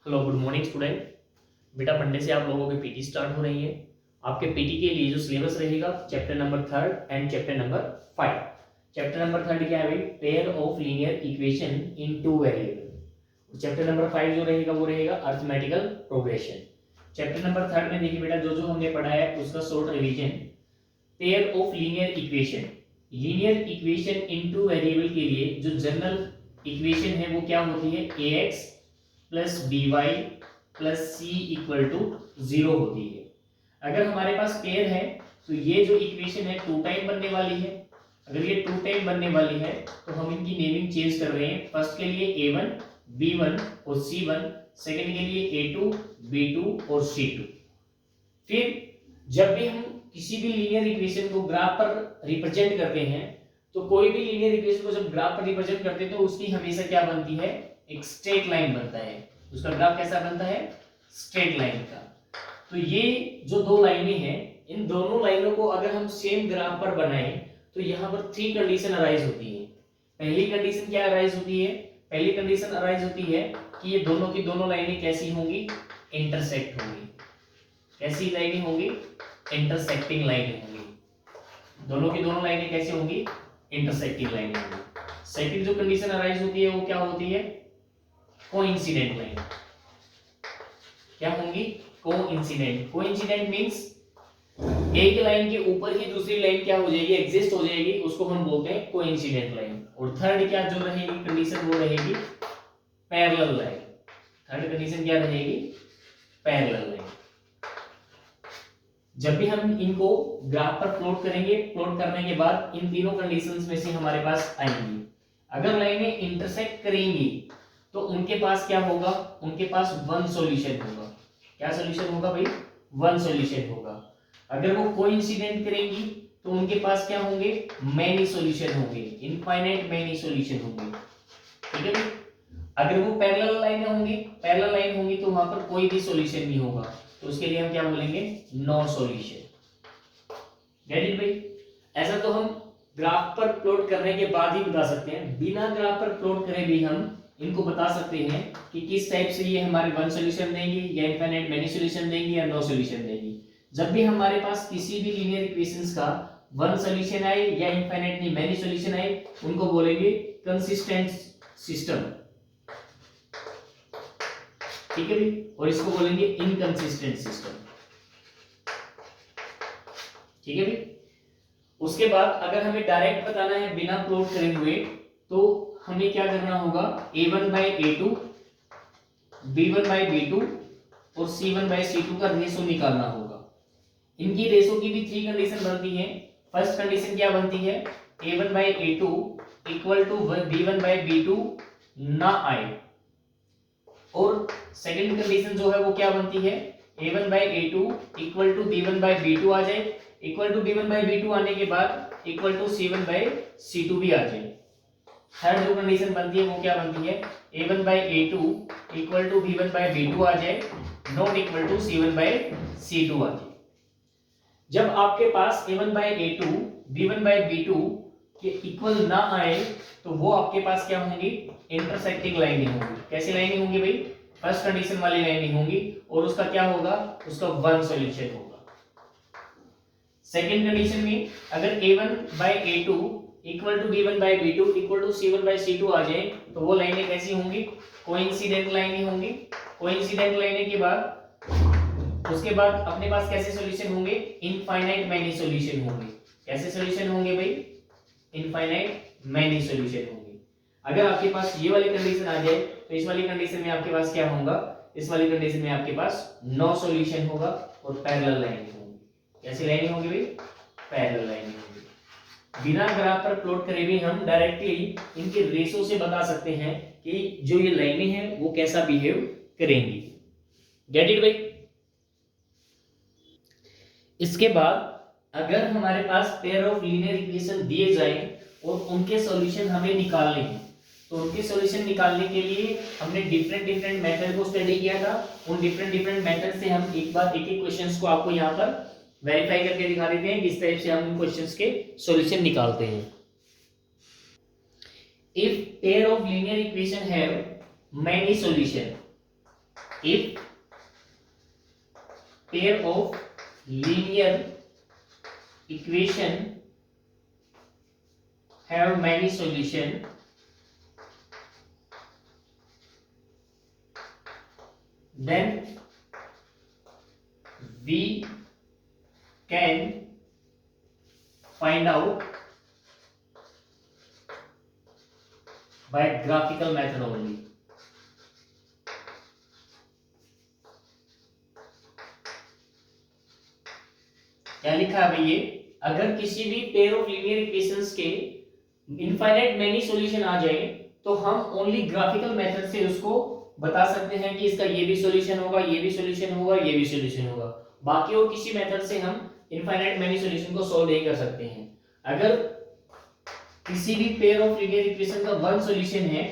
Hello good morning student. बेटा Monday से आप लोगों की पीटी स्टार्ट हो रही है। आपके पीटी के लिए जो सिलेबस रहेगा chapter number 3 and chapter number 5। Chapter number 3 क्या है भाई? Pair of linear equation in two variable. Chapter number 5 जो रहेगा वो रहेगा अरिथमेटिकल प्रोग्रेशन। चैप्टर नंबर 3 में देखिए बेटा जो जो हमने पढ़ा है उसका short revision. Pair of linear equation, linear equation in two variable के लिए जो जनरल इक्वेशन है वो क्या होती है? ax plus B Y plus C equal to 0 होती है। अगर हमारे पास पेयर है तो ये जो इक्वेशन है 2 टाइम बनने वाली है। अगर ये 2 टाइम बनने वाली है तो हम इनकी नेमिंग चेंज कर रहे हैं। फर्स्ट के लिए a1 b1 और c1, सेकंड के लिए a2 b2 और c2। फिर जब भी हम किसी भी लीनियर इक्वेशन को ग्राफ पर रिप्रेजेंट करते हैं तो कोई भी लीनियर इक्वेशन को जब ग्राफ पर रिप्रेजेंट करते हैं तो उसकी हमेशा क्या बनती है? एक स्ट्रेट लाइन बनता है। उसका ग्राफ कैसा बनता है? स्ट्रेट लाइन का। तो ये जो दो लाइनें हैं, इन दोनों लाइनों को अगर हम सेम ग्राफ पर बनाएं तो यहाँ पर 3 कंडीशन अराइज होती है। पहली कंडीशन क्या अराइज होती है? पहली कंडीशन अराइज होती है कि ये दोनों की दोनों लाइनें कैसी होंगी? इंटरसेक्ट होंगी। कैसी लाइनें होंगी? इंटरसेक्टिंग लाइनें होंगी। दोनों की दोनों लाइनें कैसी होंगी? इंटरसेक्टिंग लाइनें होंगी। सेकंड जो कंडीशन अराइज होती है वो क्या होती है? Coincident line. क्या होंगी? कोइंसिडेंट। कोइंसिडेंट मींस एक लाइन के ऊपर ही दूसरी लाइन क्या हो जाएगी? एग्जिस्ट हो जाएगी, उसको हम बोलते हैं कोइंसिडेंट लाइन। और थर्ड क्या जो रहेगी कंडीशन वो रहेगी पैरेलल लाइन। थर्ड कंडीशन क्या रहेगी? Parallel line. जब भी हम इनको ग्राफ पर प्लॉट करेंगे, प्लॉट करने के बाद इन तीनों कंडीशंस में से हमारे पास आएंगी। अगर लाइनें इंटरसेक्ट करेंगी तो उनके पास क्या होगा? उनके पास वन सॉल्यूशन होगा। क्या सॉल्यूशन होगा भाई? वन सॉल्यूशन होगा। अगर वो कोइंसिडेंट करेंगी तो उनके पास क्या होंगे? मैनी सॉल्यूशन होंगे, इनफाइनाइट मैनी सॉल्यूशन होंगे। ठीक है भाई। अगर वो पैरेलल लाइन होंगी, पैरेलल लाइन होंगी तो वहां पर कोई भी सॉल्यूशन नहीं होगा, तो उसके लिए हम क्या बोलेंगे? No solution. गेट इट भाई? ऐसा तो हम ग्राफ पर प्लॉट करने के बाद ही बता सकते हैं। बिना ग्राफ पर प्लॉट करे भी हम इनको बता सकते हैं कि किस टाइप से ये हमारे वन सॉल्यूशन देंगी या इनफाइनाइट मैनी सॉल्यूशन देंगी या नो सॉल्यूशन देंगी। जब भी हमारे पास किसी भी लीनियर इक्वेशंस का वन सॉल्यूशन आए या इनफाइनाइट मैनी सॉल्यूशन आए, उनको बोलेंगे कंसिस्टेंट सिस्टम। ठीक है भाई? और इसको बोलेंगे इनकंसिस्टेंट सिस्टम। ठीक है भाई? उसके बाद अगर हमें डायरेक्ट बताना है बिना प्लॉट करे हुए तो हमें क्या करना होगा? a1 by a2, b1 by b2 और c1 by c2 का रेशो निकालना होगा। इनकी रेशो की भी 3 कंडीशन बनती हैं। फर्स्ट कंडीशन क्या बनती है? a1 by a2 equal to b1 by b2 ना आए। और सेकंड कंडीशन जो है वो क्या बनती है? a1 by a2 equal to b1 by b2 आ जाए। Equal to b1 by b2 आने के बाद equal to c1 by c2 भी आ जाए। थर्ड जो कंडीशन बनती है वो क्या बनती है? a1 by a2 equal to b1 by b2 आ जाए, not equal to c1 by c2 आ जाए। जब आपके पास a1 by a2 b1 by b2 के इक्वल ना आए तो वो आपके पास क्या होंगी? इंटरसेक्टिंग लाइनें होंगी। कैसी लाइनें होंगी भाई? फर्स्ट कंडीशन वाली लाइनें होंगी। और उसका क्या होगा? उसका वन सॉल्यूशन होगा। सेकंड कंडीशन में अगर a1 by a2 equal to b1 by b2 equal to c1 by c2 आ जाए तो वो लाइनें कैसी होंगी? कोइंसिडेंट लाइनें होंगी। कोइंसिडेंट लाइनें के बाद उसके बाद अपने पास कैसे सॉल्यूशन होंगे? इनफाइनाइट मैनी सॉल्यूशन होंगे। कैसे सॉल्यूशन होंगे भाई? इनफाइनाइट मैनी सॉल्यूशन होंगे। अगर आपके पास ये वाली कंडीशन आ जाए तो इस वाली कंडीशन में आपके पास क्या होगा? इस वाली कंडीशन में आपके पास नो सॉल्यूशन होगा और पैरेलल लाइन होगी। कैसी लाइनें होंगी भाई? पैरेलल लाइनें होंगी। बिना ग्राफ पर प्लॉट करे भी हम डायरेक्टली इनके रेशो से बता सकते हैं कि जो ये लाइनें हैं वो कैसा बिहेव करेंगी। गेट इट भाई? इसके बाद अगर हमारे पास पेयर ऑफ लीनियर इक्वेशन दिए जाएं और उनके सॉल्यूशन हमें निकालने हैं तो उनके सॉल्यूशन निकालने के लिए हमने डिफरेंट मेथड को स्टडी किया था। उन डिफरेंट मेथड से हम एक बार एक क्वेश्चंस को आपको यहाँ पर वेरीफाई करके दिखा देते हैं किस टाइप से हम इन क्वेश्चंस के सॉल्यूशन निकालते हैं। If pair of linear equation have many solution, if pair of linear equation have many solution, then we can find out by graphical method only. क्या लिखा है ये, अगर किसी भी पेयर ऑफ लीनियर इक्वेशंस के इनफाइनाइट मेनी सॉल्यूशन आ जाए तो हम ओनली ग्राफिकल मेथड से उसको बता सकते हैं कि इसका ये भी सॉल्यूशन होगा, ये भी सॉल्यूशन होगा, ये भी सॉल्यूशन होगा। बाकी और किसी मेथड से हम इनफाइनाइट मेनी सॉल्यूशन को सॉल्व नहीं कर सकते हैं। अगर किसी भी पेयर ऑफ लीनियर इक्वेशन का वन सॉल्यूशन है,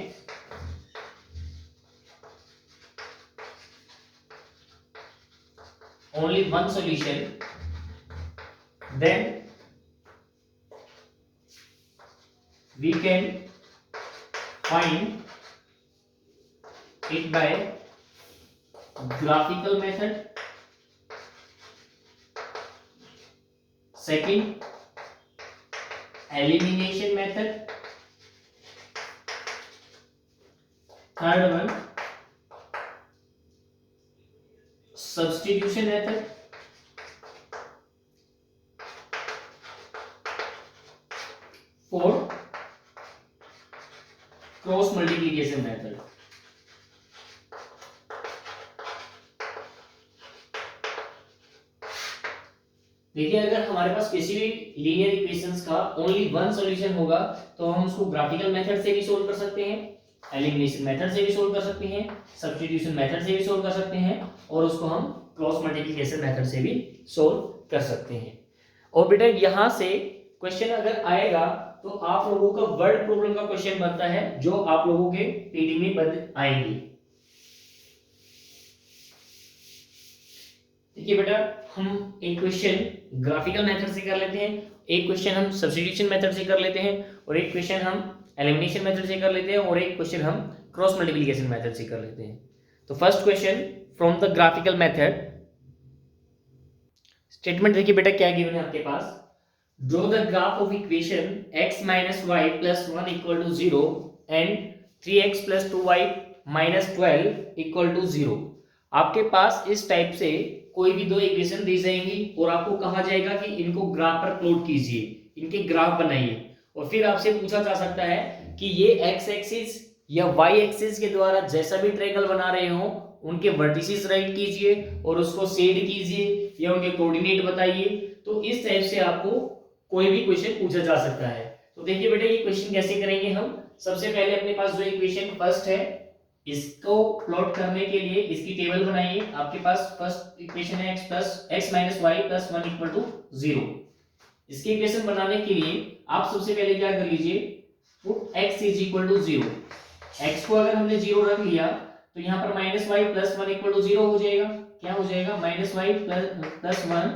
only one solution, then we can find it by graphical method. Second, elimination method. Third one, substitution method. Fourth, cross multiplication method. देखिए, अगर हमारे पास किसी भी लीनियर इक्वेशंस का ओनली वन सॉल्यूशन होगा तो हम उसको ग्राफिकल मेथड से भी सोल्व कर सकते हैं, एलिमिनेशन मेथड से भी सोल्व कर सकते हैं, सब्स्टिट्यूशन मेथड से भी सोल्व कर सकते हैं, और उसको हम क्रॉस मल्टीप्लिकेशन मेथड से भी सोल्व कर सकते हैं। और बेटा यहां से क्वेश्चन अगर आएगा तो आप लोगों का वर्ड प्रॉब्लम का क्वेश्चन बनता है जो आप लोगों के पीडी में बन आएंगे। देखिए बेटा, हम एक क्वेश्चन ग्राफिकल मेथड से कर लेते हैं, एक क्वेश्चन हम सब्स्टिट्यूशन मेथड से कर लेते हैं, और एक क्वेश्चन हम एलिमिनेशन मेथड से कर लेते हैं, और एक क्वेश्चन हम क्रॉस मल्टीप्लिकेशन मेथड से कर लेते हैं। तो first question from the graphical method. Statement देखिए बेटा क्या गिवन है आपके पास, draw the graph of equation x minus y plus 1 equal to 0 and 3x plus 2y minus 12 equal to 0। आपके पास इस टाइप से कोई भी दो इक्वेशन दी जाएंगी और आपको कहा जाएगा कि इनको ग्राफ पर प्लॉट कीजिए, इनके ग्राफ बनाइए, और फिर आपसे पूछा जा सकता है कि ये x एक्सिस या y एक्सिस के द्वारा जैसा भी ट्रायंगल बना रहे हो उनके वर्टिसेस राइट कीजिए और उसको शेड कीजिए या उनके कोऑर्डिनेट बताइए। तो इस टाइप से आपको कोई भी क्वेश्चन पूछा जा सकता है। तो देखिए बेटा, ये क्वेश्चन कैसे करेंगे हम। सबसे पहले अपने पास जो इक्वेशन फर्स्ट है इसको प्लॉट करने के लिए इसकी टेबल बनाइए। आपके पास फर्स्ट इक्वेशन है x minus y plus 1 equal to 0। इसकी इक्वेशन बनाने के लिए आप सबसे पहले क्या कर लीजिए, put x is equal to 0। x को अगर हमने 0 रख लिया तो यहाँ पर minus y plus 1 equal to 0 हो जाएगा। क्या हो जाएगा, minus y plus 1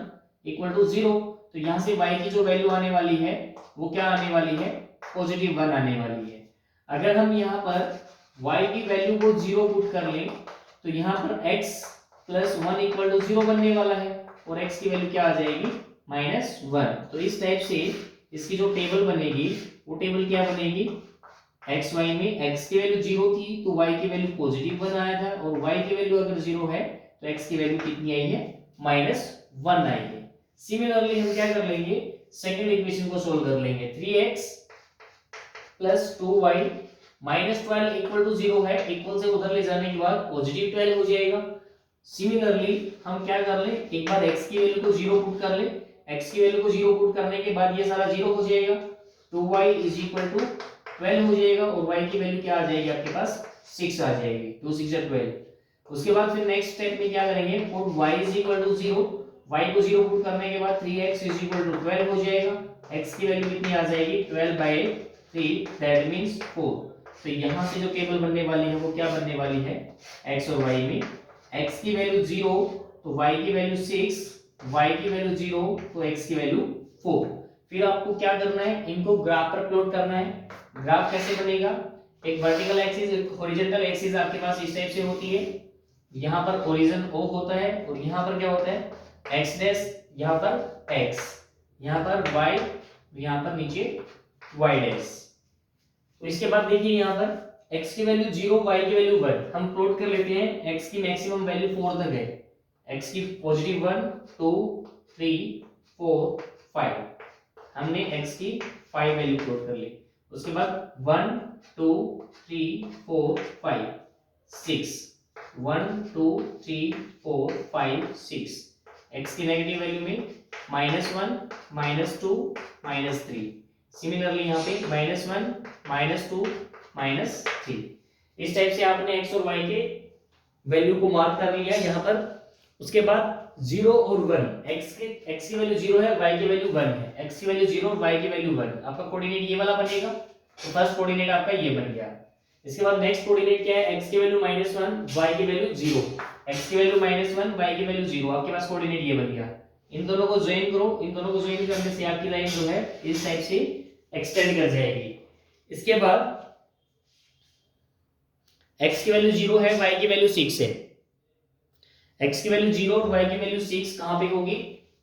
equal to 0। तो यहाँ से y की जो वैल्यू आने वाली है वो क्या आने वाली है, पॉजिटिव 1 आने वाली है। अगर हम यहाँ पर y की वैल्यू को 0 पुट कर लें तो यहाँ पर x प्लस 1 इक्वल टू 0 बनने वाला है और x की वैल्यू क्या आ जाएगी, -1। तो इस टाइप से इसकी जो टेबल बनेगी वो टेबल क्या बनेगी, एक्स वाई में x की वैल्यू 0 थी तो y की वैल्यू पॉजिटिव 1 आया था, और y की वैल्यू अगर 0 है तो x की वैल्यू कितनी आई है, -1 आई है। सिमिलरली हम क्या कर लेंगे, सेकंड इक्वेशन को सोल्व कर लेंगे। 3x plus 2y minus 12 equal to 0 है, इक्वल से उधर ले जाने के बाद पॉजिटिव 12 हो जाएगा। सिमिलरली हम क्या कर ले, एक बार x की वैल्यू को 0 पुट कर ले, x की वैल्यू को 0 पुट करने के बाद ये सारा 0 हो जाएगा, 2y इज इक्वल टू 12 हो जाएगा, और y की वैल्यू क्या आ जाएगी आपके पास, 6 आ जाएगी, 2 6 12। उसके बाद फिर नेक्स्ट स्टेप में क्या करेंगे, put y is equal to 0, y को 0 पुट करने के बाद 3x इज इक्वल टू 12 हो जाएगा, x की वैल्यू कितनी आ जाएगी, 12/3, दैट मींस 4। तो यहाँ से जो टेबल बनने वाली है वो क्या बनने वाली है, x और y में x की वैल्यू 0 तो y की वैल्यू 6, y की वैल्यू 0 तो x की वैल्यू 4। फिर आपको क्या करना है, इनको ग्राफ पर प्लॉट करना है। ग्राफ कैसे बनेगा, एक वर्टिकल एक्सिस, एक हॉरिजॉन्टल एक्सिस आपके पास इस टाइप से होती है, यहाँ पर ओरिजिन O होता है और यहाँ पर क्या होता है x डैश, यहाँ पर x, यहाँ पर y, यहाँ पर नीचे y डैश। तो इसके बाद देखिए यहाँ पर x की वैल्यू 0, y की वैल्यू 1, हम प्लॉट कर लेते हैं। x की मैक्सिमम वैल्यू 4 तक है, x की पॉजिटिव 1 2 3 4 5, हमने x की 5 वैल्यू प्लॉट कर ली। उसके बाद 1 2 3 4 5 6, 1 2 3 4 5 6, x की नेगेटिव वैल्यू में -1 -2 -3, सिमिलरली यहाँ पे -1 -2 -3। इस टाइप से आपने x और y के वैल्यू को मार्क कर लिया यहाँ पर। उसके बाद 0 और 1, x की वैल्यू 0 है, y की वैल्यू 1 है, x की वैल्यू 0 y की वैल्यू 1, आपका कोऑर्डिनेट ये वाला बनेगा। तो फर्स्ट कोऑर्डिनेट आपका ये बन गया। इसके बाद नेक्स्ट कोऑर्डिनेट क्या है, x की वैल्यू -1 y की वैल्यू 0, x की वैल्यू -1 y की वैल्यू 0, आपके पास कोऑर्डिनेट ये बन गया। इन दोनों को ज्वाइन करो, इन दोनों को ज्वाइन करने से आपकी लाइन जो है इस टाइप से एक्सटेंड कर जाएगी। इसके बाद x की वैल्यू 0 है, y की वैल्यू 6 है, x की वैल्यू 0 और y की वैल्यू 6 कहां पे होगी,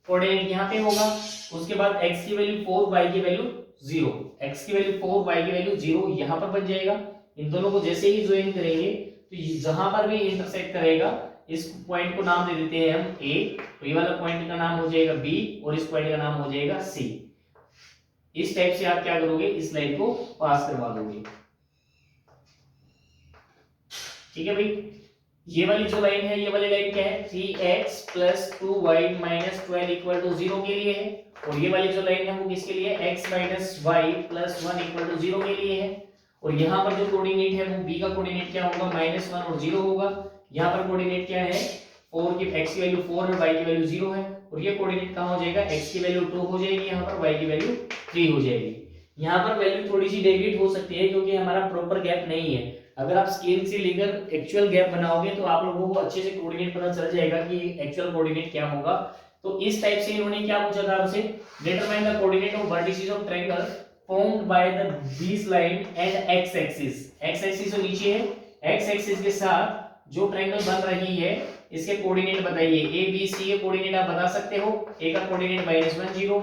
कोऑर्डिनेट यहां पे होगा। उसके बाद x की वैल्यू 4 y की वैल्यू 0, x की वैल्यू 4 y की वैल्यू 0 यहां पर बन जाएगा। इन दोनों को जैसे ही ज्वाइन करेंगे तो जहां पर भी इंटरसेक्ट करेगा इस पॉइंट को नाम दे देते हैं हम A, तो ये वाला पॉइंट का नाम हो जाएगा B और इस पॉइंट का नाम हो जाएगा C। इस टाइप से आप क्या करोगे, इस लाइन को पास करवा दोगे। ठीक है भाई, ये वाली जो लाइन है, ये वाली लाइन क्या है, 3x + 2y - 12 = 0 के लिए है। और ये वाली जो लाइन है वो किसके लिए है, x - y + 1 = 0 के लिए है। और यहाँ पर जो कोऑर्डिनेट है वो b का कोऑर्डिनेट क्या होगा, -1 और 0 होगा। यहाँ पर कोऑर्डिनेट क्या है, 4 की x की वैल्यू 4 और y की वैल्यू 0 है। और ये कोऑर्डिनेट कहाँ हो जाएगा, x की वैल्यू 2 हो जाएगी, यहाँ पर y की वैल्यू 3 हो जाएगी। यहाँ पर वैल्यू थोड़ी सी डेविएट हो सकती है क्योंकि हमारा प्रॉपर गैप नहीं है। अगर आप स्केल से लेकर एक्चुअल गैप बनाओगे तो आप लोगों को अच्छे से कोऑर्डिनेट पता चल जाएगा कि एक्चुअल कोऑर्डिनेट क्या होगा। तो इस टाइप से इन्होंने क्या पूछा था आपसे, determine the coordinate of vertices of triangle formed by the base line and x axis. X axis तो नीचे है, एक्स एक्सिस के साथ जो ट्रायंगल बन रही है इसके कोऑर्डिनेट बताइए। ए बी सी के कोऑर्डिनेट आप बता सकते हो। ए का कोऑर्डिनेट -1 0,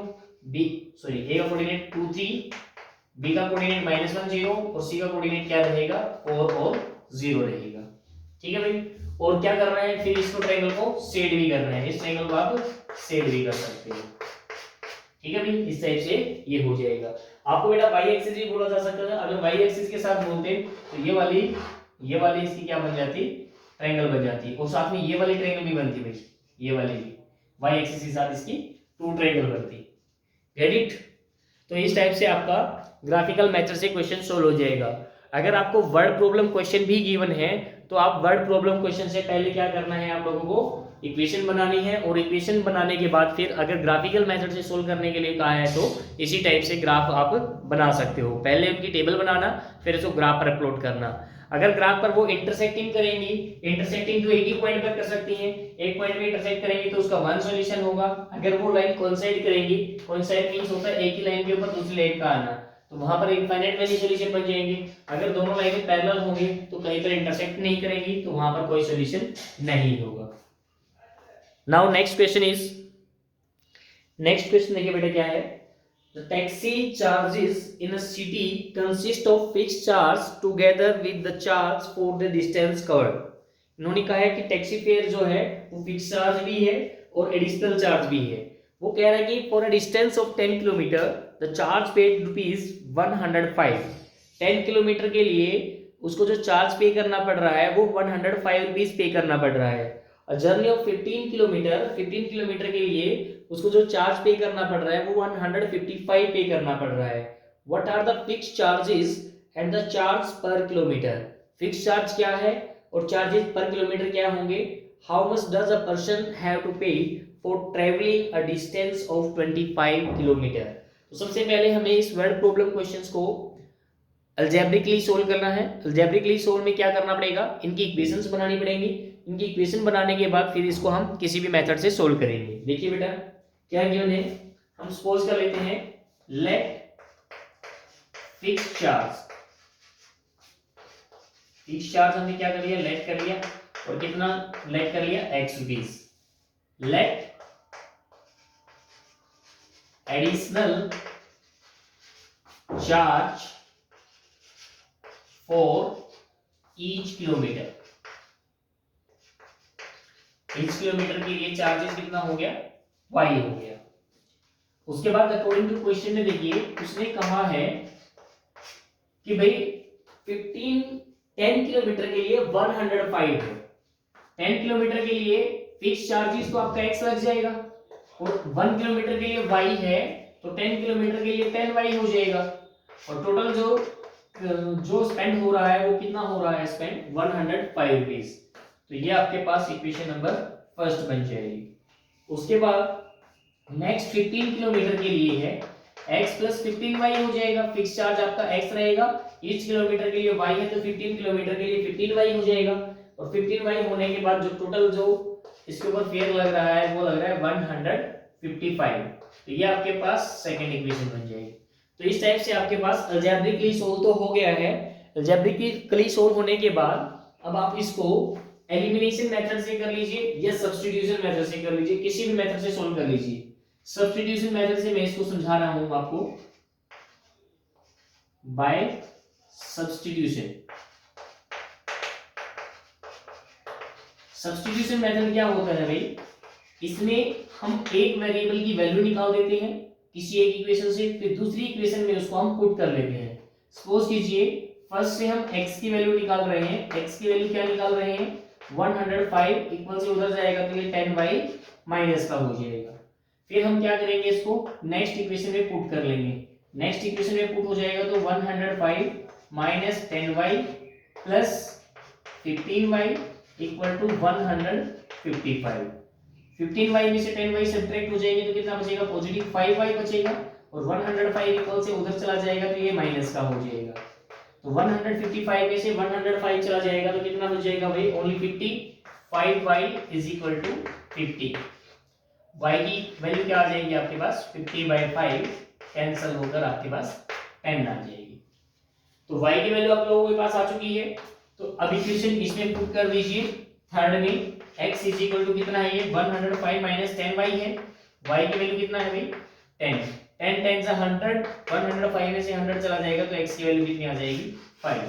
ए का कोऑर्डिनेट 2 3, बी का कोऑर्डिनेट -1 0 और सी का कोऑर्डिनेट क्या रहेगा, 4 और 0 रहेगा। ठीक है भाई, और क्या कर रहे हैं फिर, इसको ट्रायंगल को शेड भी कर रहे हैं। इस ट्रायंगल को आप शेड भी कर सकते हो। ठीक है भाई, इस टाइप से ये हो जाएगा। आपको बेटा y एक्सिस भी बोला जा सकता था। अगर y एक्सिस के साथ बोलते तो ये वाली इसकी क्या बन जाती, ट्रायंगल बन जाती, और साथ में ये वाली ट्रायंगल भी बनती भाई, ये वाली भी y एक्सिस के साथ इसकी 2 ट्रायंगल बनती। Get it. तो इस टाइप से आपका ग्राफिकल मेथड से क्वेश्चन सोल्व हो जाएगा। अगर आपको वर्ड प्रॉब्लम क्वेश्चन भी गिवन है तो आप वर्ड प्रॉब्लम क्वेश्चन से पहले क्या करना है, आप लोगों को इक्वेशन बनानी है। और इक्वेशन बनाने के बाद फिर अगर ग्राफिकल मेथड से सोल्व करने के लिए कहा है तो इसी टाइप से ग्राफ आप बना सकते हो। पहले उनकी टेबल बनाना, फिर इसको ग्राफ पर अपलोड करना। अगर ग्राफ पर वो इंटरसेक्टिंग करेंगी, इंटरसेक्टिंग तो एक ही पॉइंट पर कर सकती हैं, एक पॉइंट में इंटरसेक्ट करेंगी तो उसका वन सॉल्यूशन होगा। अगर वो लाइन कोइंसाइड करेंगी, कोइंसाइड मींस होता है एक ही लाइन के ऊपर दूसरी लाइन का आना, तो वहां पर इनफाइनाइट मेनी सॉल्यूशन बन जाएंगे। अगर दोनों लाइनें पैरेलल होंगी तो कहीं पर इंटरसेक्ट नहीं करेंगी तो वहां पर कोई सॉल्यूशन नहीं होगा। नाउ नेक्स्ट क्वेश्चन देखिए बेटा क्या है, the taxi charges in a city consist of fixed charge together with the charge for the distance covered। इन्होंने कहा है कि टैक्सी फेयर जो है वो फिक्स चार्ज भी है और एडिशनल चार्ज भी है। वो कह रहा है कि for a distance of 10 kilometre the charge paid ₹105। 10 kilometre के लिए उसको जो चार्ज पे करना पड़ रहा है वो ₹105 पे करना पड़ रहा है। जर्नी ऑफ 15 किलोमीटर के लिए उसको जो चार्ज पे करना पड़ रहा है वो 155 पे करना पड़ रहा है। What are the fix charges and the charge per kilometre. Fix charge क्या है और चार्जेस पर किलोमीटर क्या होंगे। How much does a person have to pay for travelling a distance of 25 kilometre. तो सबसे पहले हमें इस वर्ड प्रॉब्लम क्वेश्चंस को अलजेब्रिकली सोल्व करना है। अलजेब्रिकली सोल्व में क्या करना पड़ेगा, इनकी इक्वेशंस बनानी पड़ेंगी। इनकी इक्वेशन बनाने के बाद फिर इसको हम किसी भी मेथड से सोल्व करेंगे। देखिए बेटा क्या गिवन है, हम सपोज कर लेते हैं लेट फिक्स चार्ज हमने क्या कर लिया, लेट कर लिया और कितना लेट कर लिया, x rupees. Let additional charge for each kilometre. Each kilometre के लिए चार्जेस कितना हो गया, y हो गया। उसके बाद अकॉर्डिंग टू क्वेश्चन में देखिए उसने कहा है कि भाई 10 किलोमीटर के लिए 105 है। 10 किलोमीटर के लिए फिक्स चार्जेस तो आपका x लग जाएगा, और 1 किलोमीटर के लिए y है तो 10 किलोमीटर के लिए 10y हो जाएगा, और टोटल जो स्पेंड हो रहा है वो कितना हो रहा है, स्पेंड 105 रुपीज। तो ये आपके पास इक्वेशन नंबर फर्स्ट बन जाएगी। उसके बाद नेक्स्ट 15 किलोमीटर के लिए है x प्लस 15y हो जाएगा। फिक्स चार्ज आपका x रहेगा, ईच किलोमीटर के लिए y है तो 15 किलोमीटर के लिए 15y हो जाएगा, और 15y होने के बाद जो टोटल जो इसके ऊपर फेयर लग रहा है वो लग रहा है 155। तो ये आपके पास सेकंड इक्वेशन बन जाएगी। तो इस टाइप से आपके पास अलजेब्रिकली सोल्व तो हो गया है। अलजेब्रिकली सोल्व होने के बाद अब आप इसको एलिमिनेशन मेथड से कर लीजिए या सब्स्टिट्यूशन मेथड से कर लीजिए, किसी भी मेथड से सोल्व कर लीजिए। सब्स्टिट्यूशन मेथड से मैं इसको समझा रहा हूं आपको, बाय सब्स्टिट्यूशन। सब्स्टिट्यूशन मेथड क्या होता है भाई, इसमें हम एक वेरिएबल की वैल्यू निकाल देते हैं किसी एक इक्वेशन से, फिर दूसरी इक्वेशन में उसको हम पुट कर लेते हैं। सपोज कीजिए फर्स्ट से हम x की वैल्यू निकाल रहे हैं, x की वैल्यू क्या निकाल रहे हैं 105 इक्वल से उधर जाएगा तो ये 10y माइनस का हो जाएगा। फिर हम क्या करेंगे, इसको नेक्स्ट इक्वेशन में पुट कर लेंगे। नेक्स्ट इक्वेशन में पुट हो जाएगा तो 105 minus 10y plus 15y equal to 155। 15y में से 10y सब्ट्रैक्ट हो जाएंगे तो कितना बचेगा, पॉजिटिव 5y बचेगा, और 105 इक्वल से उधर चला जाएगा तो ये माइनस का हो जाएगा। तो 155 में से 105 चला जाएगा तो कितना बच जाएगा भाई, only 50। 5y is equal to 50। y की वैल्यू क्या आ जाएगी आपके पास, 50/5 कैंसिल होकर आपके पास 10 आ जाएगी। तो y की वैल्यू आप लोगों के पास आ चुकी है। तो अब इक्वेशन इसमें पुट कर दीजिए। थर्ड में x इज इक्वल टू कितना है, ये 105 माइनस 10y है। y की वैल्यू कितना है भाई 10। 10 10 से 100, 105 में से 100 चला जाएगा तो x की वैल्यू कितनी आ जाएगी 5।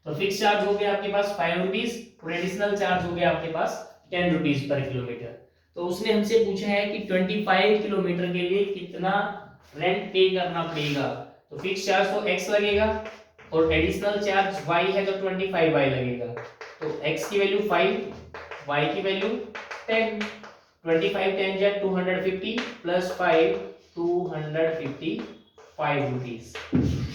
तो फिक्स चार्ज हो गया आपके पास 5 रुपीज, और एडिशनल चार्ज हो गया आपके पास 10 रुपीज पर किलोमीटर। तो उसने हमसे पूछा है कि 25 किलोमीटर के लिए कितना रेंट पे करना पड़ेगा। तो फिक्स चार्ज तो x लगेगा, और एडिशनल चार्ज y है तो 25y लगेगा। तो x की वैल्यू 5, y की वैल्यू 10। 25 10 जा 250 प्लस 5 255 रुपीज।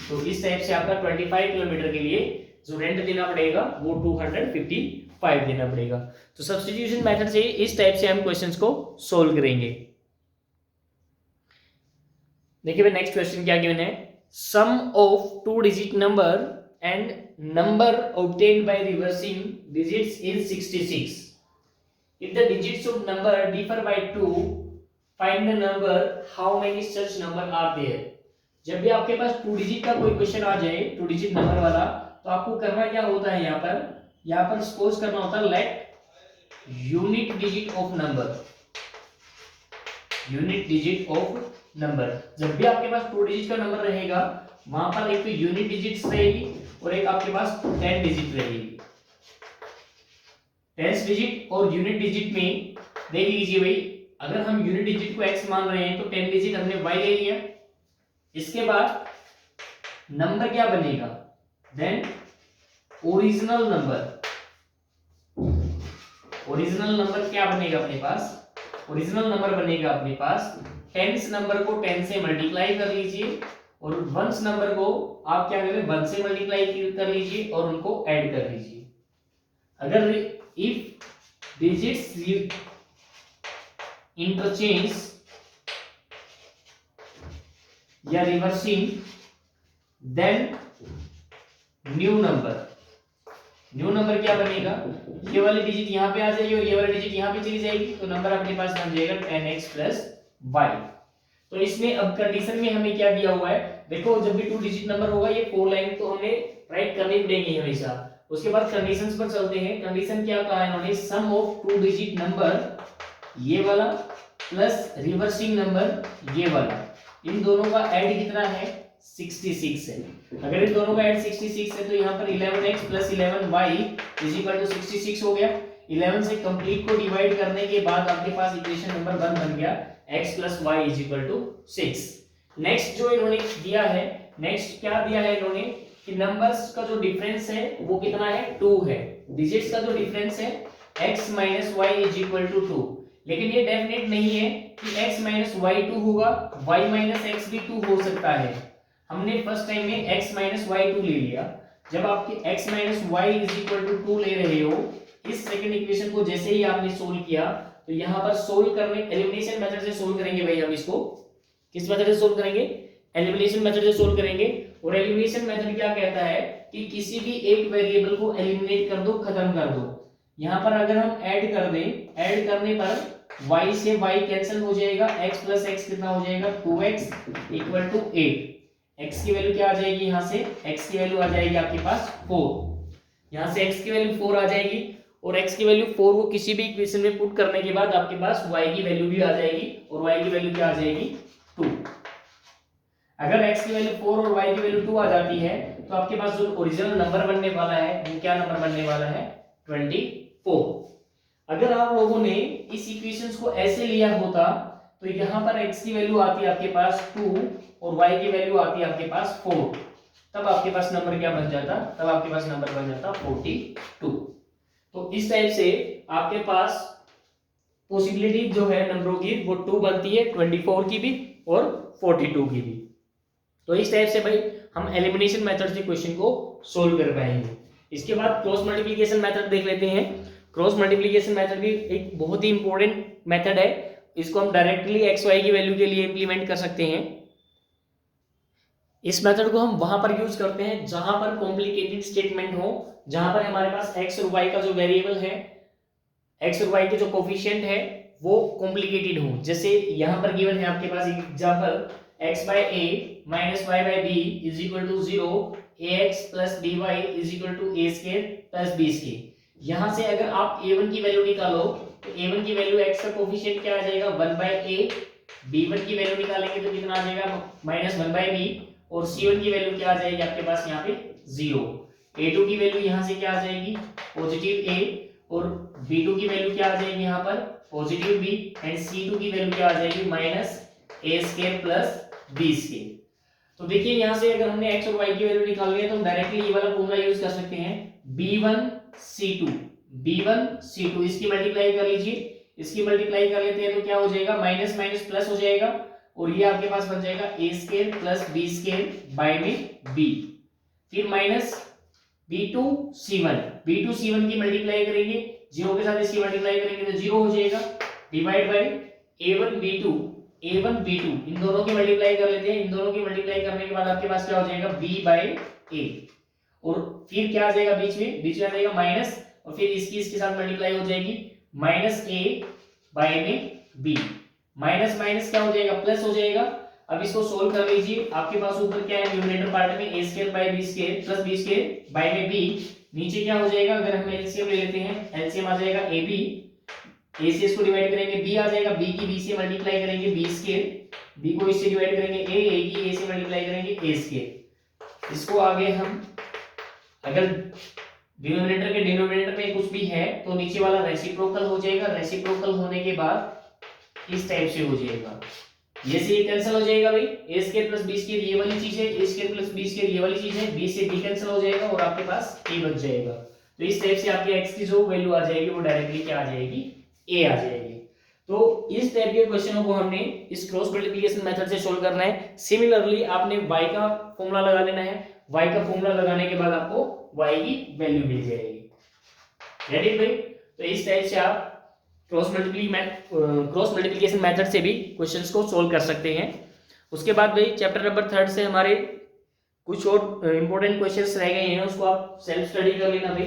तो इस टाइप से आपका 25 किलोमीटर के लिए जो रेंट देना पड़ेगा वो 255 देना पड़ेगा। तो सब्स्टिट्यूशन मेथड से इस टाइप से हम क्वेश्चंस को सोल्व करेंगे। देखिए भाई नेक्स्ट क्वेश्चन क्या गिवन है, sum of 2 digit number and number obtained by reversing digits is 66. If the digits of number differ by 2, find the number how many such number are there. जब भी आपके पास 2 digit का कोई question आ जाए 2 digit number वाला, तो आपको करना क्या होता है, यहाँ पर सपोज करना होता है let unit digit of number, unit digit of number. जब भी आपके पास 2 डिजिट का नंबर रहेगा वहां पर एक तो यूनिट डिजिट्स रहेगी और एक आपके पास 10 डिजिट रहेगी। 10 डिजिट और यूनिट डिजिट में देख लीजिए भाई, अगर हम यूनिट डिजिट को x मान रहे हैं तो 10 डिजिट हमने y ले लिया। इसके बाद नंबर क्या बनेगा, then original number. Original number क्या बनेगा अपने पास, ओरिजिनल नंबर बनेगा अपने पास 10th नंबर को 10 से मल्टीप्लाई कर लीजिए, और 1st नंबर को आप क्या करें 1 से मल्टीप्लाई कर लीजिए और उनको ऐड कर लीजिए। अगर इफ डिजिट्स इंटरचेंज या रिवर्सिंग देन न्यू नंबर क्या बनेगा, ये वाली डिजिट यहाँ पे आ जाएगी और ये वाली डिजिट यहाँ पे चली जाएगी, तो नंबर अपने पास बन जाएगा 10x प्लस y। तो इसमें अब कंडीशन में हमें क्या दिया हुआ है, देखो जब भी 2 डिजिट नंबर होगा ये 4 लाइन तो हमें राइट करनी पड़ेगी हमेशा। उसके बाद कंडीशंस पर चलते हैं। कंडीशन क्या कहा है इन्होंने, सम ऑफ 2 डिजिट नंबर ये वाला प्लस रिवर्सिंग नंबर ये वाला, इन दोनों का ऐड कितना है 66 है। अगर इन दोनों का ऐड 66 है तो यहाँ पर 11x plus 11y is equal to 66 हो गया। 11 से कंप्लीट को डिवाइड करने के बाद आपके पास इक्वेशन नंबर 1 बन गया x plus y is equal to 6। Next जो इन्होंने दिया है, नेक्स्ट क्या दिया है इन्होंने कि नंबर्स का जो डिफरेंस है वो कितना है 2 है। डिजिट्स का जो डिफरेंस है x minus y is equal to 2, लेकिन ये डेफिनेट नहीं है कि x माइनस y 2 होगा, y माइनस x भी 2 हो सकता है। हमने फर्स्ट टाइम में x माइनस y 2 ले लिया। जब आपके x minus y is equal to 2 ले रहे हो, इस सेकंड इक्वेशन को जैसे ही आपने सोल्व किया तो यहाँ पर सोल्व करने एलिमिनेशन मेथड से सोल्व करेंगे भाई। हम इसको किस मेथड से सोल्व करेंगे, एलिमिनेशन मेथड से सोल्व करेंगे। और एलिमिनेशन मेथड क्या कहता है कि किसी भी एक वेरिएबल को एलिमिनेट कर दो, खत्म कर दो। यहाँ पर अगर हम ऐड कर दें, ऐड करने पर y से y कैंसिल हो जाएगा, x प्लस x कितना हो जाएगा 2x इक्वल टू 8। x की वैल्यू क्या आ जाएगी, यहाँ से x की वैल्यू आ जाएगी आपके पास 4। यहाँ से x की वैल्यू 4 आ जाएगी और x की वैल्यू 4 को किसी भी इक्वेशन में पुट करने के बाद आपके पास y की वैल्यू भी आ जाएगी और y की वैल्यू क्या आ जाएगी 2। अगर x की वैल्यू 4 और y की वैल्यू 2 आ जाती है तो आपके पास जो ओरिजिनल नंबर बनने वाला है वो क्या नंबर बनने वाला है 24। अगर आप लोगों ने इस इक्वेशंस को ऐसे लिया होता तो यहाँ पर x की वैल्यू आती है आपके पास 2 और y की वैल्यू आती है आपके पास 4, तब आपके पास नंबर क्या बन जाता, तब आपके पास नंबर बन जाता 42। तो इस टाइप से आपके पास पॉसिबिलिटी जो है नंबरों की वो 2 बनती है, 24 की भी और 42 की भी। तो इस टाइप से भाई हम एलिमिनेशन मेथड से क्वेश्चन को सोल्व कर पाएंगे। इसके बाद क्रॉस मल्टीप्लिकेशन मेथड देख लेते हैं। क्रॉस मल्टीप्लिकेशन मेथड भी एक बहुत ही इंपॉर्टेंट मेथड है। इसको हम डायरेक्टली एक्स वाई की वैल्यू के लिए इंप्लीमेंट कर सकते हैं। इस मेथड को हम वहां पर यूज करते हैं जहां पर कॉम्प्लिकेटेड स्टेटमेंट हो, जहां पर हमारे पास एक्स और वाई का जो वेरिएबल है, एक्स और वाई के जो कोफिशिएंट है वो कॉम्प्लिकेटेड हो। जैसे यहाँ पर गिवन है आपके पास example x by a minus y by b is equal to 0, ax plus by is equal to a square plus b square। यहाँ से अगर आप a1 की वैल्यू निकालो तो a1 की वैल्यू x का कोफिशिएंट क्या आ जाएगा 1 by a, b1 की वैल्यू निकालेंगे तो कितना आ जाएगा माइनस 1 by b, और c1 की वैल्यू क्या आ जाएगी आपके पास यहाँ पे 0। a2 की वैल्यू यहाँ से क्या आ जाएगी पॉजिटिव a, और b2 की वैल्यू क्या आ जाएगी यहाँ पर पॉजिटिव b, एंड c2 की वैल्यू क्या आ जाएगी minus a square plus b square. तो देखिए यहाँ से अगर हमने x और y की वैल्यू निकाल लिया तो हम डायरेक्टली ये वाला फॉर्मूला यूज कर सकते हैं b1 c2, इसकी मल्टीप्लाई कर लीजिए। इसकी मल्टीप्लाई कर लेते हैं तो क्या हो जाएगा माइनस माइनस प्लस हो जाएगा, और ये आपके पास बन जाएगा a square plus b square by में b, फिर माइनस b2 c1 की मल्टीप्लाई करेंगे, 0 के साथ इसकी मल्टीप्लाई करेंगे तो 0 हो जाएगा, डिवाइड बाय a1 b2 इन दोनों की मल्टीप्लाई कर लेते हैं। इन दोनों की मल्टीप्लाई करने के बाद आपके पास क्या हो जाएगा b बाय a, और फिर क्या आ जाएगा बीच में आ जाएगा माइनस, और फिर इसकी इसके साथ मल्टीप्लाई हो जाएगी माइनस a बाय में b, माइनस माइनस क्या हो जाएगा प्लस हो जाएगा। अब इसको सोल्व कर लीजिए, आपके पास ऊपर क्या है न्यूमरेटर पार्ट में a square by b square plus b square by में b, नीचे क्या हो जाएगा अगर हम एलसीएम ले लेते हैं, एलसीएम आ जाएगा ab, a से इसको डिवाइड करेंगे b आ जाएगा, b की b से मल्टीप्लाई करेंगे b स्क्वायर, b को इससे डिवाइड करेंगे a की a से मल्टीप्लाई करेंगे a स्क्वायर। इसको आगे हम अगर डिनोमिनेटर के डिनोमिनेटर में कुछ भी है तो नीचे वाला रेसिप्रोकल हो जाएगा, रेसिप्रोकल होने के बाद इस टाइप से हो जाएगा, ये से ये कैंसिल हो जाएगा भाई, a square plus b square ये वाली चीज है, a square plus b square ये वाली चीज है, b से b कैंसिल हो जाएगा और आपके पास a बच जाएगा। तो इस टाइप से आपके x की जो वैल्यू आ जाएगी वो डायरेक्टली क्या आ जाएगी a आ जाएगी। तो इस टाइप के क्वेश्चनों को हमने इस क्रॉस मल्टीप्लिकेशन मेथड से सोल्व करना है। सिमिलरली आपने y का फॉर्मूला लगा लेना है, y का फॉर्मूला लगाने के बाद आपको y की वैल्यू मिल जाएगी। रेडी भाई? तो इस टाइप से आप क्रॉस मल्टीप्लिकेशन मेथड से भी क्वेश्चंस को सोल्व कर सकते हैं। उसके बाद भाई चैप्टर नंबर 3 से हमारे कुछ और इंपॉर्टेंट क्वेश्चंस रह गए हैं, उसको आप सेल्फ स्टडी कर लेना भाई।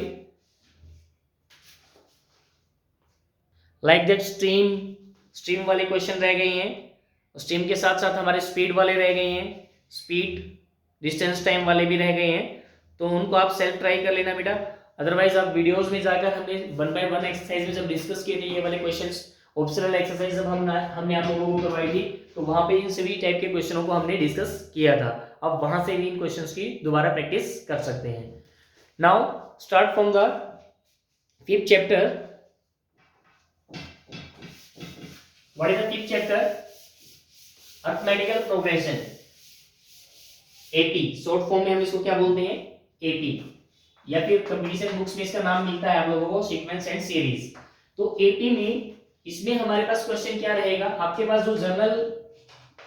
लाइक दैट स्ट्रीम वाले क्वेश्चन रह गए हैं, स्ट्रीम के साथ साथ हमारे स्पीड वाले रह गए हैं, स्पीड डिस्टेंस टाइम वाले भी रह गए हैं, तो उनको आप सेल्फ ट्राई कर लेना बेटा। अदरवाइज आप वीडियोस में जाकर हमने 1 बाय 1 एक्सरसाइज में जब डिस्कस किए थे ये वाले क्वेश्चंस, ऑप्शनल एक्सरसाइज जब हमने आप लोगों को करवाई थी, तो वहां पे इन सभी टाइप के क्वेश्चनों को हमने डिस्कस किया था। अब वहां से भी इन क्वेश्चंस की दोबारा प्रैक्टिस कर सकते हैं। Now start from the 5th chapter. What is the 5th chapter? Arithmetical progression, AP, short form में हम इसको क्या बोलते हैं? एपी, या फिर कंपटीशन बुक्स में इसका नाम मिलता है आप लोगों को सीक्वेंस एंड सीरीज। तो एपी में इसमें हमारे पास क्वेश्चन क्या रहेगा? आपके पास जो जनरल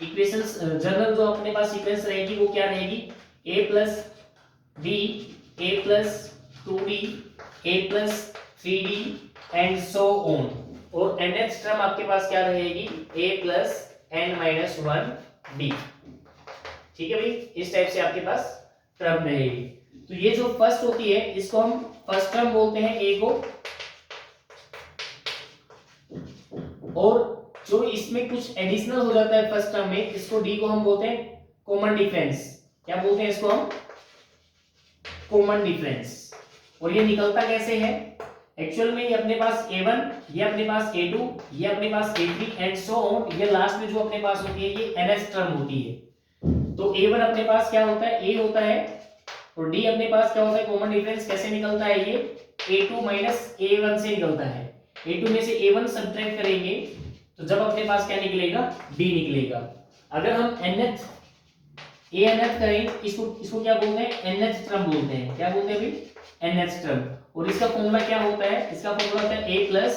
इक्वेशंस, जनरल जो अपने पास सीक्वेंस रहेगी वो क्या रहेगी? a plus b, a plus 2b, a plus 3d and so on. और nth टर्म आपके पास क्या रहेगी? a plus n minus 1d। ठीक है भाई, इस टाइप से आपके पास टर्म रहेगी। तो ये जो फर्स्ट होती है इसको हम फर्स्ट टर्म बोलते हैं a को, और जो इसमें कुछ एडिशनल हो जाता है फर्स्ट टर्म में, इसको d को हम बोलते हैं कॉमन डिफरेंस। क्या बोलते हैं इसको हम? Common difference. और ये निकलता कैसे है? एक्चुअल में ये अपने पास a1, ये अपने पास a2, ये अपने पास a3 एंड सो ऑन। ये लास्ट में जो अपने पास होती है ये nth टर्म होती है। तो a1 अपने पास क्या होता है? a होता है, और d अपने पास क्या होता है? Common difference. कैसे निकलता है ये? a2 माइनस a1 से निकलता है। a2 में से a1 सब्ट्रैक्ट करेंगे तो जब अपने पास क्या निकलेगा? d निकलेगा। अगर हम nth करें, इसको क्या बोलते हैं? nth टर्म बोलते हैं। क्या बोलते हैं भाई? nth term. और इसका फॉर्मूला क्या होता है? इसका फॉर्मूला होता है a plus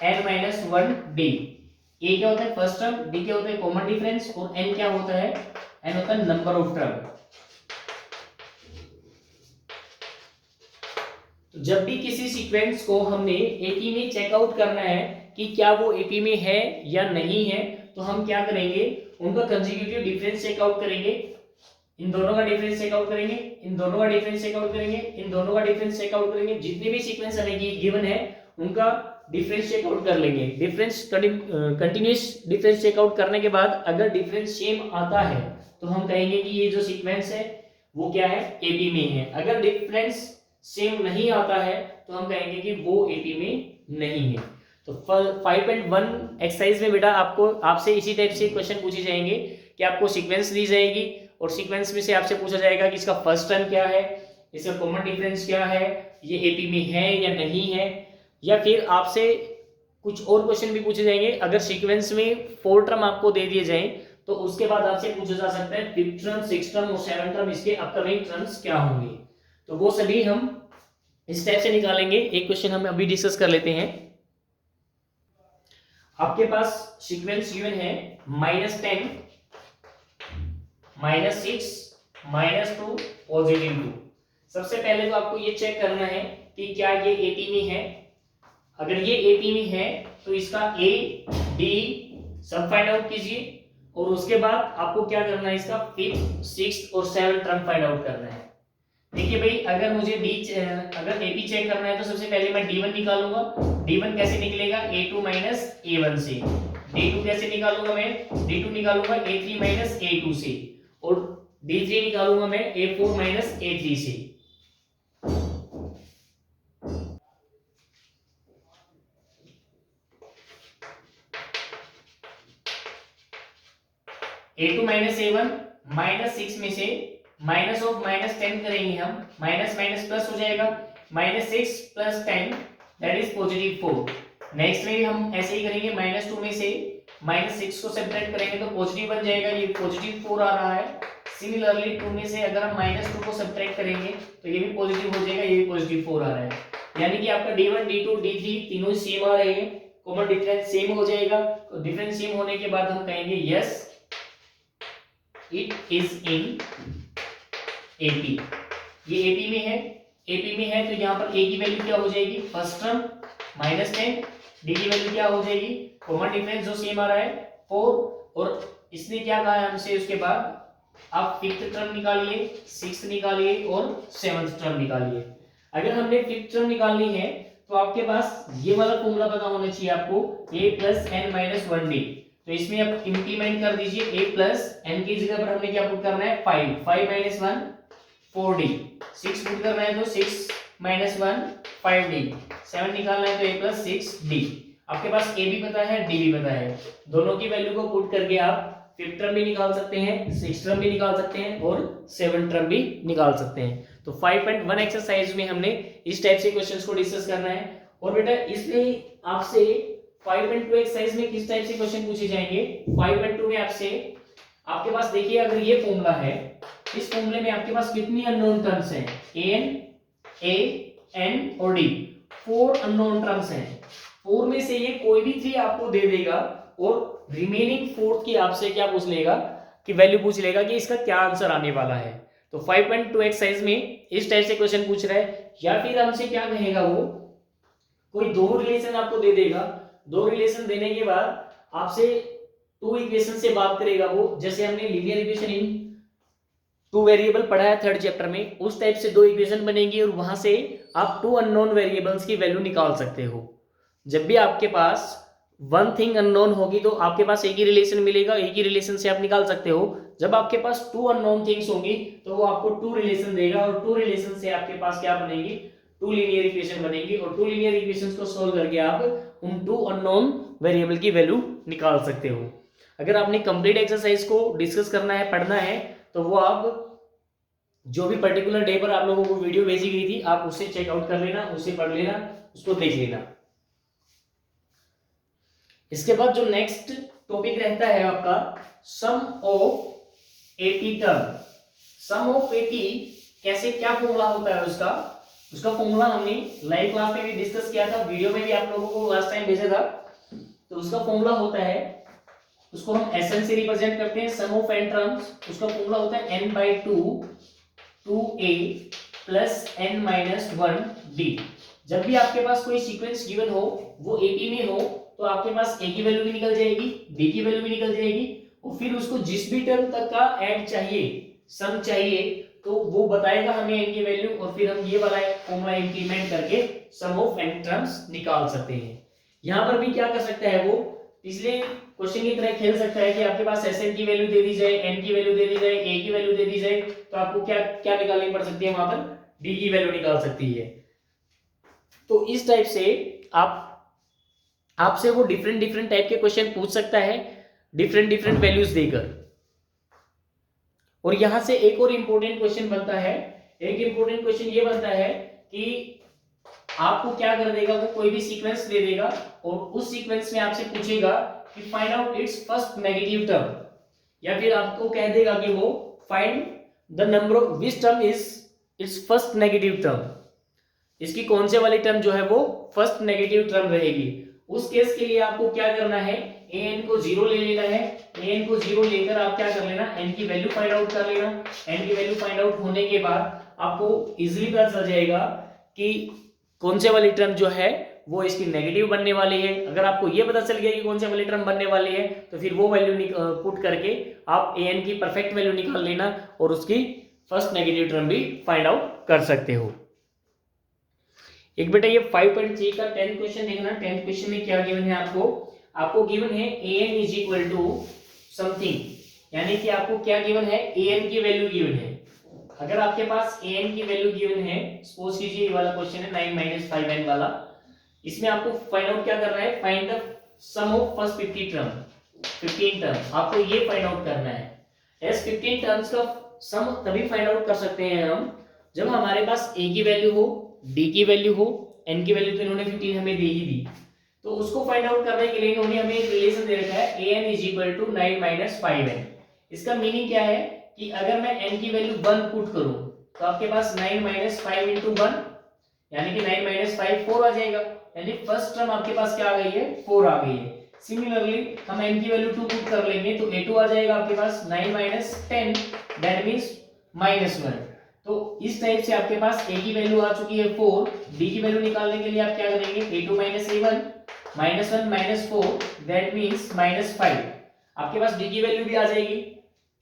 n minus 1d। a क्या होता है? फर्स्ट टर्म, d क्या होता है? कॉमन डिफरेंस, और n क्या होता है? n होता है नंबर ऑफ टर्म। तो जब भी किसी सीक्वेंस को हमने एपी में चेकआउट करना है कि क्या वो एपी में है या नहीं है, तो हम क्या करेंगे? उनका कंसेक्यूटिव डिफरेंस चेकआउट करेंगे। इन दोनों का डिफरेंस चेकआउट करेंगे, इन दोनों का डिफरेंस चेकआउट करेंगे, इन दोनों का डिफरेंस चेकआउट करेंगे। जितने भी सीक्वेंस हमें गिवन है उनका डिफरेंस चेकआउट कर लेंगे। डिफरेंस कंटीन्यूअस डिफरेंस चेकआउट करने के बाद अगर डिफरेंस सेम आता है तो हम कहेंगे कि ये जो सीक्वेंस है वो क्या है? एपी में है। अगर डिफरेंस सेम नहीं आता है तो हम कहेंगे कि वो एपी में नहीं है। तो 5.1 एक्सरसाइज में बेटा आपसे इसी टाइप से क्वेश्चन पूछे जाएंगे कि आपको सीक्वेंस दी जाएगी और सीक्वेंस में से आपसे पूछा जाएगा कि इसका फर्स्ट टर्म क्या है, इसका कॉमन डिफरेंस क्या है, ये एपी में है या नहीं है, या फिर आपसे कुछ और क्वेश्चन भी पूछे जाएंगे। अगर सीक्वेंस में 4 टर्म आपको दे दिए जाएं तो उसके बाद आपसे पूछा जा सकता है 5th टर्म, 6th टर्म और 7th टर्म, इसके अपकमिंग टर्म्स क्या होंगे। तो वो सभी हम इस टाइप से निकालेंगे। एक क्वेश्चन हम अभी डिस्कस कर लेते हैं। आपके पास सीक्वेंस गिवन है -10, -6, -2, +2। सबसे पहले तो आपको ये चेक करना है कि क्या ये एपी में है। अगर ये एपी में है तो इसका ए, डी सब फाइंड आउट कीजिए, और उसके बाद आपको क्या करना है? इसका 5th, 6th और 7th टर्म फाइंड आउट करना है। देखिए भाई, अगर मुझे अगर एपी चेक करना है तो सबसे पहले मैं d1 निकालूंगा। d1 कैसे निकलेगा? a2 माइनस a1 से। d2 कैसे निकालूंगा मैं? d2 निकालूंगा a3 माइनस a2 से, और d3 निकालूंगा मैं a4 माइनस a3 से। a2 माइनस a1 -6 में से माइनस ऑफ -10 करेंगे हम, माइनस माइनस प्लस हो जाएगा, -6 + 10 दैट इज +4। नेक्स्ट में भी हम ऐसे ही करेंगे, -2 में से -6 को सब्ट्रैक्ट करेंगे तो पॉजिटिव बन जाएगा, ये +4 आ रहा है। सिमिलरली 2 में से अगर हम -2 को सब्ट्रैक्ट करेंगे तो ये भी पॉजिटिव हो जाएगा, ये भी +4 आ रहा है। यानी कि आपका d1, d2, d3 तीनों सेम आ रहे हैं, कॉमन डिफरेंस सेम हो जाएगा। तो डिफरेंस सेम होने के बाद हम कहेंगे yes it is in AP. ये एपी में है, एपी में है तो यहाँ पर ए की वैल्यू क्या हो जाएगी? फर्स्ट टर्म -10, डी की वैल्यू क्या हो जाएगी? कॉमन डिफरेंस जो सेम आ रहा है 4, और इसने क्या कहा है हमसे? उसके बाद आप 5th टर्म निकालिए, 6th निकालिए और 7th टर्म निकालिए। अगर हमने 5th टर्म निकालनी है तो आपके पास ये वाला फॉर्मूला पता होना चाहिए आपको, a + n - 1d। तो इसमें आप इंप्लीमेंट कर दीजिए, a + n की जगह पर हमने क्या पुट करना है? 5 - 1 4d। 6 पुट करना है तो 6 -1 5d, 7 निकालना है तो a प्लस 6d। आपके पास a भी पता है d भी पता है, दोनों की वैल्यू को पुट करके आप 5th टर्म भी निकाल सकते हैं, 6th टर्म भी निकाल सकते हैं और 7th टर्म भी निकाल सकते हैं। तो 5.1 एक्सरसाइज में हमने इस टाइप से क्वेश्चंस को डिस्कस करना है। और बेटा इसमें आपसे 5.2 एक्सरसाइज में किस टाइप से क्वेश्चन पूछे जाएंगे? 5.2 में आपसे आपके पास देखिए, अगर ये फॉर्मूला है, इस फॉर्मूले में आपके पास कितनी अननोन टर्म्स हैं? a n और d, 4 अननोन टर्म्स हैं। 4 में से ये कोई भी 3 आपको दे देगा और रिमेनिंग 4 की आपसे क्या पूछ लेगा कि वैल्यू पूछ लेगा कि इसका क्या आंसर आने वाला है। तो 5.2 एक्सरसाइज में इस टाइप से क्वेश्चन पूछ रहा है, या फिर हमसे क्या कहेगा, वो कोई दो रिलेशन आपको दे देगा, दो रिलेशन देने के बाद आपसे 2 इक्वेशन से बात करेगा वो, जैसे हमने लीनियर इक्वेशन इन 2 वेरिएबल पढ़ा है 3rd चैप्टर में, उस टाइप से 2 इक्वेशन बनेगी और वहां से आप 2 अननोन वेरिएबल्स की वैल्यू निकाल सकते हो। जब भी आपके पास 1 थिंग अननोन होगी तो आपके पास एक ही रिलेशन मिलेगा, एक ही रिलेशन से आप निकाल सकते हो। जब आपके पास 2 अननोन थिंग्स होंगी तो वो आपको 2 रिलेशन देगा और 2 रिलेशन से आपके पास क्या बनेगी? 2 लीनियर इक्वेशन बनेगी और 2 लीनियर इक्वेशंस को सोल्व करके आप उन 2 अननोन वेरिएबल की वैल्यू निकाल सकते हो। अगर आपने कंप्लीट एक्सरसाइज को डिस्कस करना है, पढ़ना है, तो वो आप जो भी पर्टिकुलर डे पर आप लोगों को वीडियो भेजी गई थी, आप उसे चेकआउट कर लेना, उसे पढ़ लेना, उसको देख लेना। इसके बाद जो नेक्स्ट टॉपिक रहता है आपका सम ऑफ 80 टर्म। सम ऑफ 80 कैसे, क्या फॉर्मूला होता है उसका फॉर्मूला हमने लाइव क्लास में भी डिस्कस किया था, वीडियो में भी आप लोगों को लास्ट टाइम भेजा था। तो उसका फॉर्मूला होता है, उसको हम Sn से रिप्रेजेंट करते हैं, सम ऑफ n टर्म्स। उसका फॉर्मूला होता है n/2 2a प्लस n-1d। जब भी आपके पास कोई सीक्वेंस गिवन हो, वो 80 में हो, तो आपके पास a की वैल्यू भी निकल जाएगी, b की वैल्यू भी निकल जाएगी, और फिर उसको जिस भी टर्म तक का ऐड चाहिए, सम चाहिए, तो वो बताएगा हमें n की वैल्यू, और फिर हम ये वाला फॉर्मूला इंप्लीमेंट करके सम ऑफ n टर्म्स निकाल सकते हैं। यहाँ पर भी क्या कर सकता है वो, पिछले क्वेश्चन की तरह खेल सकता है कि आपके पास Sn की वैल्यू दे दी जाए, n की वैल्यू दे दी जाए, a की वैल्यू दे दी जाए, तो आपको क्या क्या निकालनी पड़ सकती है? वहां पर d की वैल्यू निकाल सकती है। तो इस टाइप से आपसे वो डिफरेंट टाइप के क्वेश्चन पूछ सकता है, डिफरेंट वैल्यूज देकर। और यहां से एक और इंपॉर्टेंट क्वेश्चन बनता है, एक इंपॉर्टेंट क्वेश्चन ये बनता है कि आपको क्या कर देगा, वो कोई भी सीक्वेंस दे देगा और उस सीक्वेंस में आपसे पूछेगा कि find out it's first negative term, या फिर आपको कह देगा कि वो find the number of which term is it's first negative term, इसकी कौन से वाली टर्म जो है वो फर्स्ट नेगेटिव टर्म रहेगी। उस केस के लिए आपको क्या करना है, an को 0 ले लेना है, an को 0 लेकर आप क्या कर लेना, n की वैल्यू फाइंड आउट कर लेना। n की वैल्यू फाइंड आउट होने के बाद आपको इजीली पता चल जाएगा कि कौन से वाली टर्म जो है वो इसकी नेगेटिव बनने वाली है। अगर आपको ये पता चल गया कि कौन से वाली टर्म बनने वाली है, तो फिर वो वैल्यू पुट करके आप an की परफेक्ट वैल्यू निकाल लेना और उसकी फर्स्ट नेगेटिव टर्म भी फाइंड आउट कर सकते हो। एक बेटा ये 5.3 का 10th क्वेश्चन देखना। 10th क्वेश्चन में क्या गिवन है आपको गिवन है an is equal to something, यानी कि आपको क्या गिवन है, an की वैल्यू गिवन है। अगर आपके पास an की वैल्यू गिवन है, सपोज कीजिए ये वाला क्वेश्चन है 9 - 5n वाला, इसमें आपको फाइंड आउट क्या करना है, find the sum of first 15 term, आपको ये फाइंड आउट करना है। एस 15 टर्म्स का सम तभी फाइंड आउट कर सकते हैं हम जब हमारे पास a की वैल्यू हो, d की वैल्यू हो, n की वैल्यू तो इन्होंने 15 हमें दे ही दी, तो उसको फाइंड आउट करने के लिए इन्होंने हमें एक रिलेशन दे रखा है an is equal to 9 - 5n। इसका मीनिंग क्या है कि अगर मैं n की वैल्यू 1 पुट करूं तो आपके पास 9 - 5 × 1 यानी कि 9 - 5 4 आ जाएगा, यानी फर्स्ट टर्म आपके पास क्या आ गई है, 4 आ गई है। सिमिलरली हम n की वैल्यू 2 पुट कर लेंगे तो a2 आ जाएगा आपके पास 9 - 10 दैट मींस -1। तो इस टाइप से आपके पास a की वैल्यू आ चुकी है 4, d की वैल्यू निकालने के लिए आप क्या करेंगे, a2 - a1 -1 - 4 दैट मींस -5। आपके पास d की वैल्यू भी आ जाएगी,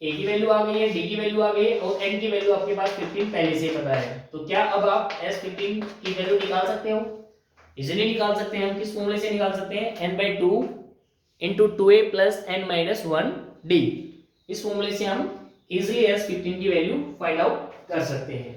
a की वैल्यू आ गई है, d की वैल्यू आ गई है और n की वैल्यू आपके पास 15 पहले से पता है। तो क्या अब आप s15 की वैल्यू निकाल सकते हो, इजीली निकाल सकते हैं। हम किस फॉर्मूले से निकाल सकते हैं, n/2 × 2a + n-1d, इस फॉर्मूले से हम इजीली s15 की वैल्यू फाइंड आउट कर सकते हैं।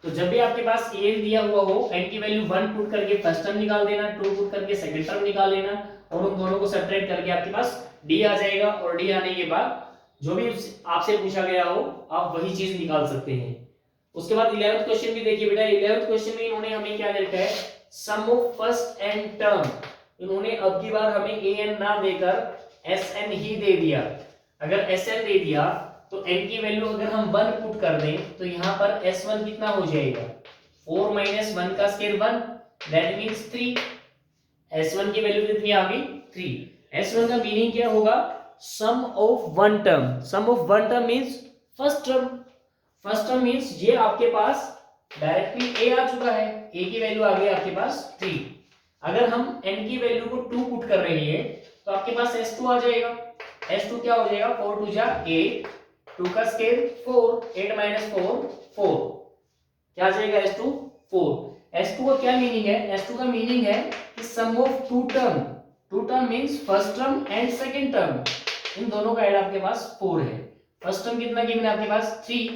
तो जब भी आपके पास ए दिया हुआ हो, n की वैल्यू 1 पुट करके फर्स्ट टर्म निकाल देना, 2 पुट करके सेकंड टर्म निकाल लेना, और उन दोनों को सब्ट्रैक्ट करके आपके पास d आ जाएगा, और d आने के बाद जो भी आपसे पूछा गया हो आप वही चीज निकाल सकते हैं। उसके बाद 11th क्वेश्चन भी देखिए बेटा। 11th क्वेश्चन में इन्होंने हमें क्या दे रखा है, sum of first n term. इन्होंने अब की बार हमें an ना देकर sn ही दे दिया। अगर sn दे दिया तो n की वैल्यू अगर हम 1 पुट कर दें तो यहाँ पर s1 कितना हो जाएगा, 4 माइनस 1 का स्क्वायर 1, दैट मींस 3। s1 की वैल्यू कितनी आ गई, 3। s1 का मीनिंग क्या होगा, sum of one term. Sum of one term means first term. First term means ये आपके पास डायरेक्टली a आ चुका है, a की वैल्यू आ गई आपके पास 3। अगर हम n की वैल्यू को 2 पुट कर रहे हैं तो आपके पास s2 आ जाएगा। s2 क्या हो जाएगा, 4 2 जा 8, 2 का स्क्वायर 4, 8 माइनस 4 4, क्या आ जाएगा s2 4। s2 का क्या मीनिंग है, s2 का मीनिंग है कि sum of two term. Two term means first term and second term, इन दोनों का ऐड आपके पास 4 है। फर्स्ट टर्म कितना गिवन है आपके पास 3,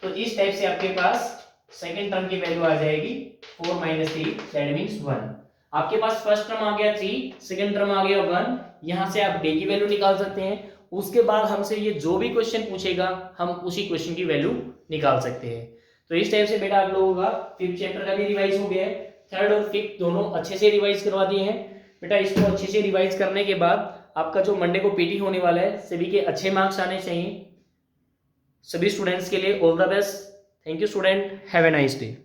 तो इस टाइप से आपके पास सेकंड टर्म की वैल्यू आ जाएगी 4 माइनस 3, दैट मींस 1। आपके पास फर्स्ट टर्म आ गया 3, सेकंड टर्म आ गया 1, यहां से आप d की वैल्यू निकाल सकते हैं। उसके बाद हमसे ये जो भी क्वेश्चन पूछेगा हम उसी क्वेश्चन की वैल्यू निकाल सकते हैं। तो इस टाइप से बेटा आप लोगों का 5th चैप्टर का भी रिवाइज हो गया है, 3rd और 5th दोनों अच्छे से रिवाइज करवा दिए हैं बेटा। इसको अच्छे से रिवाइज करने के बाद आपका जो मंडे को पीटी होने वाला है सभी के अच्छे मार्क्स आने चाहिए। सभी स्टूडेंट्स के लिए all the best. Thank you student, have a nice day.